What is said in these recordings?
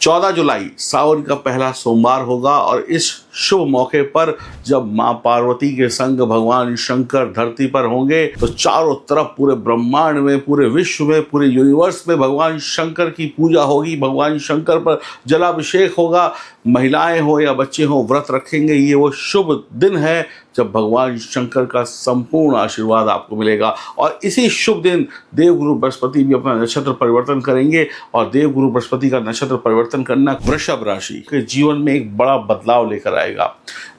14 जुलाई सावन का पहला सोमवार होगा और इस शुभ मौके पर जब मां पार्वती के संग भगवान शंकर धरती पर होंगे तो चारों तरफ पूरे ब्रह्मांड में, पूरे विश्व में, पूरे यूनिवर्स में भगवान शंकर की पूजा होगी। भगवान शंकर पर जलाभिषेक होगा। महिलाएं हो या बच्चे हो व्रत रखेंगे। ये वो शुभ दिन है जब भगवान शंकर का संपूर्ण आशीर्वाद आपको मिलेगा। और इसी शुभ दिन देवगुरु बृहस्पति भी अपना नक्षत्र परिवर्तन करेंगे और देवगुरु बृहस्पति का नक्षत्र परिवर्तन करना वृषभ राशि के जीवन में एक बड़ा बदलाव लेकर आएगा।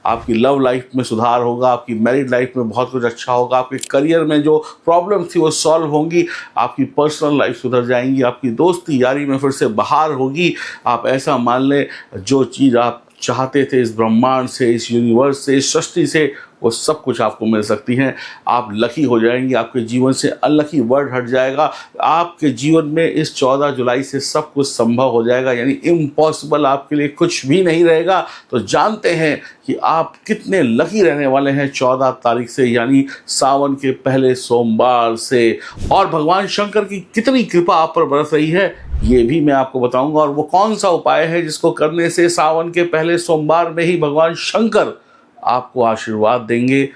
आपकी लव लाइफ में सुधार होगा, आपकी मैरिड लाइफ में बहुत कुछ अच्छा होगा, आपके करियर में जो प्रॉब्लम थी वो सॉल्व होंगी, आपकी पर्सनल लाइफ सुधर जाएंगी, आपकी दोस्ती यारी में फिर से बहार होगी। आप ऐसा मान लें जो चीज़ आप चाहते थे इस ब्रह्मांड से, इस यूनिवर्स से, इस सृष्टि से, वो सब कुछ आपको मिल सकती हैं। आप लकी हो जाएंगे, आपके जीवन से अनलकी वर्ड हट जाएगा। आपके जीवन में इस 14 जुलाई से सब कुछ संभव हो जाएगा, यानी इम्पॉसिबल आपके लिए कुछ भी नहीं रहेगा। तो जानते हैं कि आप कितने लकी रहने वाले हैं 14 तारीख से, यानी सावन के पहले सोमवार से। और भगवान शंकर की कितनी कृपा आप पर बरस रही है ये भी मैं आपको बताऊंगा। और वो कौन सा उपाय है जिसको करने से सावन के पहले सोमवार में ही भगवान शंकर आपको आशीर्वाद देंगे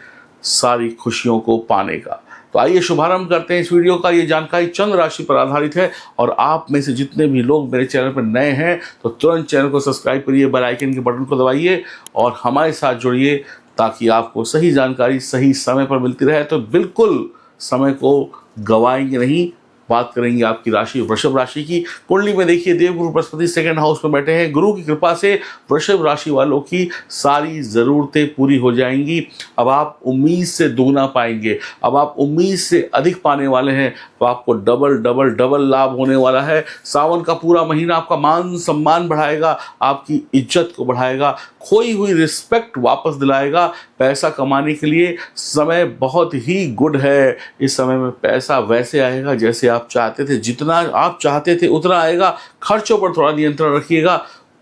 सारी खुशियों को पाने का। तो आइए शुभारंभ करते हैं इस वीडियो का। ये जानकारी चंद्र राशि पर आधारित है और आप में से जितने भी लोग मेरे चैनल पर नए हैं तो तुरंत चैनल को सब्सक्राइब करिए, बेल आइकन के बटन को दबाइए और हमारे साथ जुड़िए ताकि आपको सही जानकारी सही समय पर मिलती रहे। तो बिल्कुल समय को गवाएंगे नहीं। बात करेंगे आपकी राशि वृषभ राशि की। कुंडली में देखिए देवगुरु बृहस्पति सेकंड हाउस में बैठे हैं। गुरु की कृपा से वृषभ राशि वालों की सारी ज़रूरतें पूरी हो जाएंगी। अब आप उम्मीद से दुगना पाएंगे, अब आप उम्मीद से अधिक पाने वाले हैं। तो आपको डबल डबल डबल लाभ होने वाला है। सावन का पूरा महीना आपका मान सम्मान बढ़ाएगा, आपकी इज्जत को बढ़ाएगा, खोई हुई रिस्पेक्ट वापस दिलाएगा। पैसा कमाने के लिए समय बहुत ही गुड है। इस समय में पैसा वैसे आएगा जैसे आप चाहते थे, जितना आप चाहते थे उतना आएगा। खर्चों पर थोड़ा नियंत्रण रखिएगा।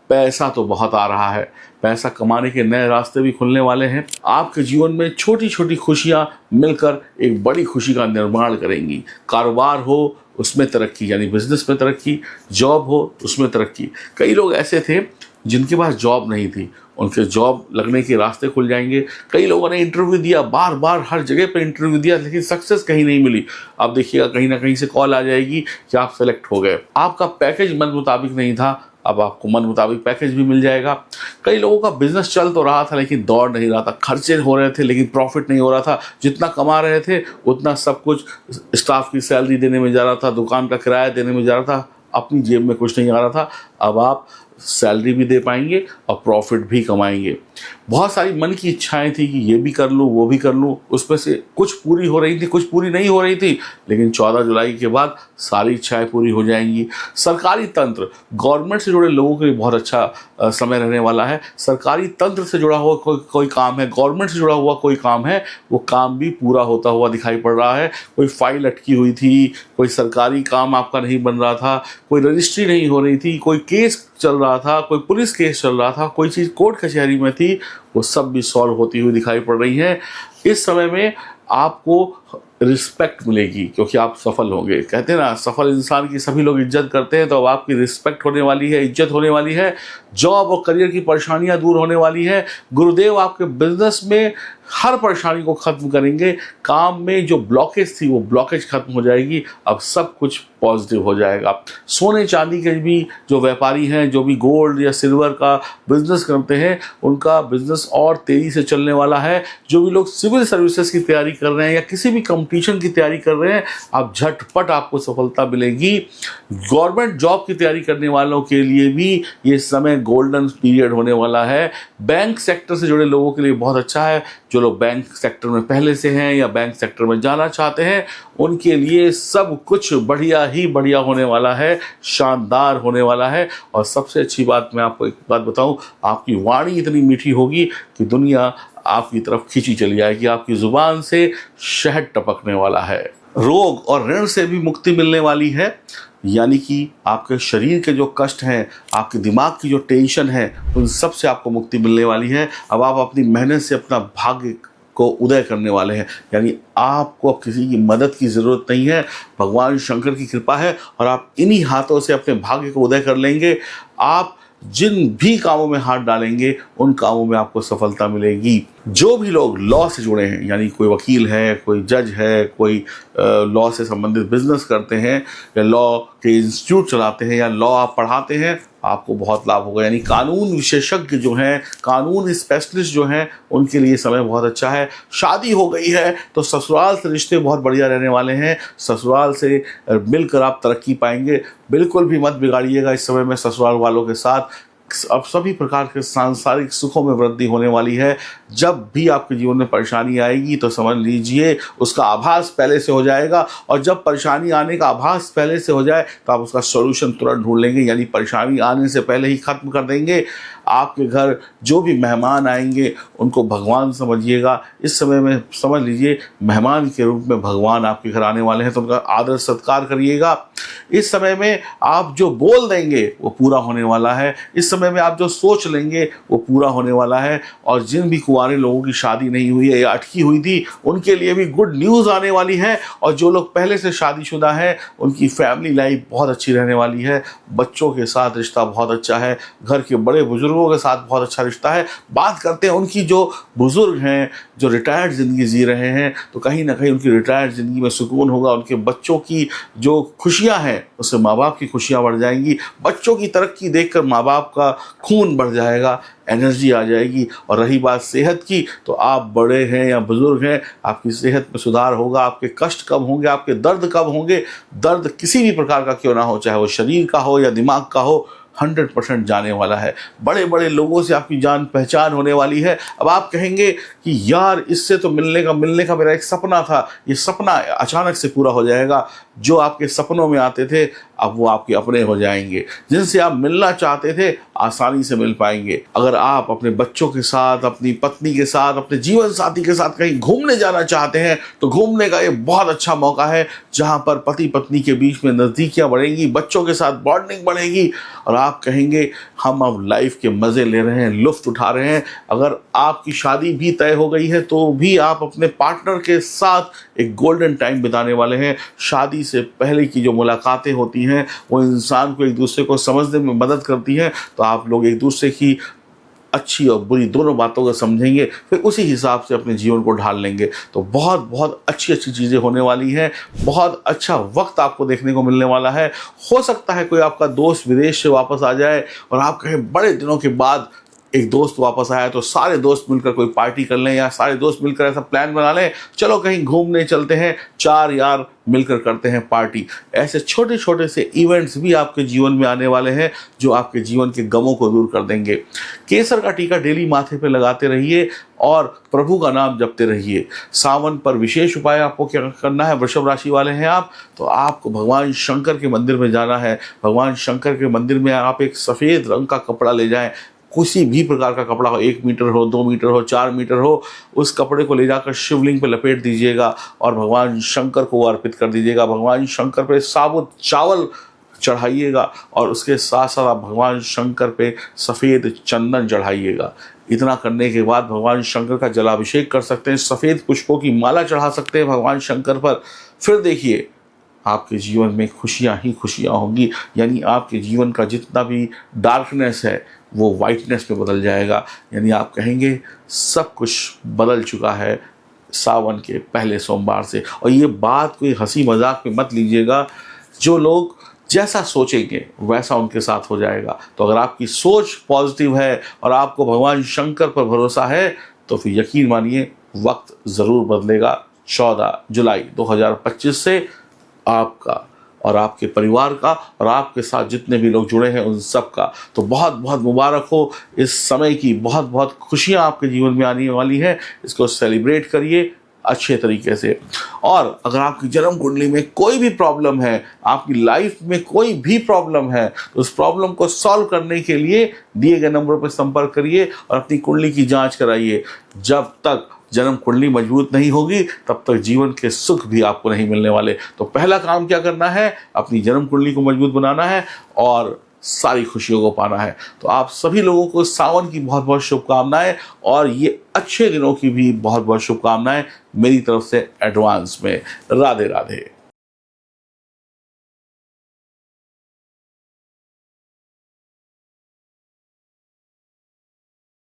पैसा तो बहुत आ रहा है, पैसा कमाने के नए रास्ते भी खुलने वाले हैं। आपके जीवन में छोटी छोटी खुशियां मिलकर एक बड़ी खुशी का निर्माण करेंगी। कारोबार हो उसमें तरक्की, यानी बिजनेस में तरक्की, जॉब हो उसमें तरक्की। कई लोग ऐसे थे जिनके पास जॉब नहीं थी, उनके जॉब लगने के रास्ते खुल जाएंगे। कई लोगों ने इंटरव्यू दिया, बार बार हर जगह पर इंटरव्यू दिया, लेकिन सक्सेस कहीं नहीं मिली। अब देखिएगा कहीं ना कहीं से कॉल आ जाएगी कि आप सेलेक्ट हो गए। आपका पैकेज मन मुताबिक नहीं था, अब आपको मन मुताबिक पैकेज भी मिल जाएगा। कई लोगों का बिजनेस चल तो रहा था लेकिन दौड़ नहीं रहा था, खर्चे हो रहे थे लेकिन प्रॉफिट नहीं हो रहा था। जितना कमा रहे थे उतना सब कुछ स्टाफ की सैलरी देने में जा रहा था, दुकान का किराया देने में जा रहा था, अपनी जेब में कुछ नहीं आ रहा था। अब आप सैलरी भी दे पाएंगे और प्रॉफिट भी कमाएंगे। बहुत सारी मन की इच्छाएं थी कि ये भी कर लूँ वो भी कर लूँ, उसमें से कुछ पूरी हो रही थी, कुछ पूरी नहीं हो रही थी, लेकिन 14 जुलाई के बाद सारी इच्छाएं पूरी हो जाएंगी। सरकारी तंत्र, गवर्नमेंट से जुड़े लोगों के लिए बहुत अच्छा समय रहने वाला है। सरकारी तंत्र से जुड़ा हुआ कोई काम है, गवर्नमेंट से जुड़ा हुआ कोई काम है, वो काम भी पूरा होता हुआ दिखाई पड़ रहा है। कोई फाइल अटकी हुई थी, कोई सरकारी काम आपका नहीं बन रहा था, कोई रजिस्ट्री नहीं हो रही थी, कोई केस चल रहा था, कोई पुलिस केस चल रहा था, कोई चीज़ कोर्ट कचहरी में थी, वो सब भी सॉल्व होती हुई दिखाई पड़ रही है। इस समय में आपको रिस्पेक्ट मिलेगी क्योंकि आप सफल होंगे। कहते हैं ना, सफल इंसान की सभी लोग इज्जत करते हैं, तो अब आपकी रिस्पेक्ट होने वाली है, इज्जत होने वाली है। जॉब और करियर की परेशानियां दूर होने वाली है। गुरुदेव आपके बिजनेस में हर परेशानी को खत्म करेंगे। काम में जो ब्लॉकेज थी वो ब्लॉकेज खत्म हो जाएगी। अब सब कुछ पॉजिटिव हो जाएगा। सोने चांदी के भी जो व्यापारी हैं, जो भी गोल्ड या सिल्वर का बिजनेस करते हैं, उनका बिजनेस और तेजी से चलने वाला है। जो भी लोग सिविल सर्विसेज की तैयारी कर रहे हैं या किसी भी कंपटीशन की तैयारी कर रहे हैं, अब झटपट आपको सफलता मिलेगी। गवर्नमेंट जॉब की तैयारी करने वालों के लिए भी ये समय गोल्डन पीरियड होने वाला है। बैंक सेक्टर से जुड़े लोगों के लिए बहुत अच्छा है। जो लोग बैंक सेक्टर में पहले से हैं या बैंक सेक्टर में जाना चाहते हैं, उनके लिए सब कुछ बढ़िया ही बढ़िया होने वाला है, शानदार होने वाला है। और सबसे अच्छी बात मैं आपको एक बात बताऊं, आपकी वाणी इतनी मीठी होगी कि दुनिया आपकी तरफ खींची चली जाएगी। आपकी जुबान से शहद टपकने वाला है। रोग और ऋण से भी मुक्ति मिलने वाली है, यानी कि आपके शरीर के जो कष्ट हैं, आपके दिमाग की जो टेंशन है, उन सब से आपको मुक्ति मिलने वाली है। अब आप अपनी मेहनत से अपना भाग्य को उदय करने वाले हैं। यानी आपको अब किसी की मदद की ज़रूरत नहीं है, भगवान शंकर की कृपा है और आप इन्हीं हाथों से अपने भाग्य को उदय कर लेंगे। आप जिन भी कामों में हाथ डालेंगे उन कामों में आपको सफलता मिलेगी। जो भी लोग लॉ से जुड़े हैं, यानी कोई वकील है, कोई जज है, कोई लॉ से संबंधित बिजनेस करते हैं या लॉ के इंस्टीट्यूट चलाते हैं या लॉ आप पढ़ाते हैं, आपको बहुत लाभ होगा। यानी कानून विशेषज्ञ जो हैं, कानून स्पेशलिस्ट जो हैं, उनके लिए समय बहुत अच्छा है। शादी हो गई है तो ससुराल से रिश्ते बहुत बढ़िया रहने वाले हैं। ससुराल से मिलकर आप तरक्की पाएंगे। बिल्कुल भी मत बिगाड़िएगा इस समय में ससुराल वालों के साथ। अब सभी प्रकार के सांसारिक सुखों में वृद्धि होने वाली है। जब भी आपके जीवन में परेशानी आएगी तो समझ लीजिए उसका आभास पहले से हो जाएगा, और जब परेशानी आने का आभास पहले से हो जाए तो आप उसका सॉल्यूशन तुरंत ढूंढ लेंगे, यानी परेशानी आने से पहले ही खत्म कर देंगे। आपके घर जो भी मेहमान आएंगे उनको भगवान समझिएगा। इस समय में समझ लीजिए मेहमान के रूप में भगवान आपके घर आने वाले हैं, तो उनका आदर सत्कार करिएगा। इस समय में आप जो बोल देंगे वो पूरा होने वाला है। इस समय में आप जो सोच लेंगे वो पूरा होने वाला है। और जिन भी कुंवारे लोगों की शादी नहीं हुई है या अटकी हुई थी, उनके लिए भी गुड न्यूज़ आने वाली है। और जो लोग पहले से शादीशुदा हैं उनकी फैमिली लाइफ बहुत अच्छी रहने वाली है। बच्चों के साथ रिश्ता बहुत अच्छा है। घर के बड़े बुजुर्गों के साथ बहुत अच्छा रिश्ता है। बात करते हैं उनकी जो बुजुर्ग हैं, जो रिटायर्ड ज़िंदगी जी रहे हैं, तो कहीं ना कहीं उनकी रिटायर्ड ज़िंदगी में सुकून होगा। उनके बच्चों की जो खुशियां हैं उससे माँ बाप की खुशियां बढ़ जाएंगी। बच्चों की तरक्की देखकर माँ बाप का खून बढ़ जाएगा, एनर्जी आ जाएगी। और रही बात सेहत की, तो आप बड़े हैं या बुजुर्ग हैं, आपकी सेहत में सुधार होगा। आपके कष्ट कब होंगे, आपके दर्द कब होंगे, दर्द किसी भी प्रकार का क्यों ना हो, चाहे वो शरीर का हो या दिमाग का हो, 100% जाने वाला है। बड़े बड़े लोगों से आपकी जान पहचान होने वाली है। अब आप कहेंगे कि यार इससे तो मिलने का मेरा एक सपना था, ये सपना अचानक से पूरा हो जाएगा। जो आपके सपनों में आते थे अब वो आपके अपने हो जाएंगे। जिनसे आप मिलना चाहते थे आसानी से मिल पाएंगे। अगर आप अपने बच्चों के साथ, अपनी पत्नी के साथ, अपने जीवन साथी के साथ कहीं घूमने जाना चाहते हैं तो घूमने का ये बहुत अच्छा मौका है, जहां पर पति पत्नी के बीच में नज़दीकियां बढ़ेंगी, बच्चों के साथ बॉन्डिंग बढ़ेगी और आप कहेंगे हम अब लाइफ के मज़े ले रहे हैं, लुत्फ उठा रहे हैं। अगर आपकी शादी भी तय हो गई है तो भी आप अपने पार्टनर के साथ एक गोल्डन टाइम बिताने वाले हैं। शादी से पहले की जो मुलाकातें होती हैं वो इंसान को एक दूसरे को समझने में मदद करती हैं। तो आप लोग एक दूसरे की अच्छी और बुरी दोनों बातों को समझेंगे, फिर उसी हिसाब से अपने जीवन को ढाल लेंगे। तो बहुत बहुत अच्छी चीज़ें होने वाली हैं। बहुत अच्छा वक्त आपको देखने को मिलने वाला है। हो सकता है कोई आपका दोस्त विदेश से वापस आ जाए और आप कहें बड़े दिनों के बाद एक दोस्त वापस आया, तो सारे दोस्त मिलकर कोई पार्टी कर लें या सारे दोस्त मिलकर ऐसा प्लान बना लें, चलो कहीं घूमने चलते हैं, 4 यार मिलकर करते हैं पार्टी। ऐसे छोटे छोटे से इवेंट्स भी आपके जीवन में आने वाले हैं जो आपके जीवन के गमों को दूर कर देंगे। केसर का टीका डेली माथे पे लगाते रहिए और प्रभु का नाम जपते रहिए। सावन पर विशेष उपाय आपको क्या करना है, वृषभ राशि वाले हैं आप, तो आपको भगवान शंकर के मंदिर में जाना है। भगवान शंकर के मंदिर में आप एक सफ़ेद रंग का कपड़ा ले जाएं, किसी भी प्रकार का कपड़ा हो, 1 मीटर हो, 2 मीटर हो, 4 मीटर हो, उस कपड़े को ले जाकर शिवलिंग पे लपेट दीजिएगा और भगवान शंकर को अर्पित कर दीजिएगा। भगवान शंकर पे साबुत चावल चढ़ाइएगा और उसके साथ साथ आप भगवान शंकर पे सफ़ेद चंदन चढ़ाइएगा। इतना करने के बाद भगवान शंकर का जलाभिषेक कर सकते हैं, सफ़ेद पुष्पों की माला चढ़ा सकते हैं भगवान शंकर पर। फिर देखिए आपके जीवन में खुशियाँ ही खुशियाँ होंगी। यानी आपके जीवन का जितना भी डार्कनेस है वो वाइटनेस में बदल जाएगा। यानी आप कहेंगे सब कुछ बदल चुका है सावन के पहले सोमवार से। और ये बात कोई हंसी मजाक में मत लीजिएगा, जो लोग जैसा सोचेंगे वैसा उनके साथ हो जाएगा। तो अगर आपकी सोच पॉजिटिव है और आपको भगवान शंकर पर भरोसा है तो फिर यकीन मानिए वक्त ज़रूर बदलेगा। 14 जुलाई 2025 से आपका और आपके परिवार का और आपके साथ जितने भी लोग जुड़े हैं उन सब का तो बहुत बहुत मुबारक हो। इस समय की बहुत बहुत खुशियाँ आपके जीवन में आने वाली है। इसको सेलिब्रेट करिए अच्छे तरीके से। और अगर आपकी जन्म कुंडली में कोई भी प्रॉब्लम है, आपकी लाइफ में कोई भी प्रॉब्लम है, तो उस प्रॉब्लम को सॉल्व करने के लिए दिए गए नंबर पर संपर्क करिए और अपनी कुंडली की जांच कराइए। जब तक जन्म कुंडली मजबूत नहीं होगी तब तक जीवन के सुख भी आपको नहीं मिलने वाले। तो पहला काम क्या करना है, अपनी जन्म कुंडली को मजबूत बनाना है और सारी खुशियों को पाना है। तो आप सभी लोगों को सावन की बहुत बहुत शुभकामनाएं और ये अच्छे दिनों की भी बहुत बहुत शुभकामनाएं मेरी तरफ से एडवांस में। राधे राधे।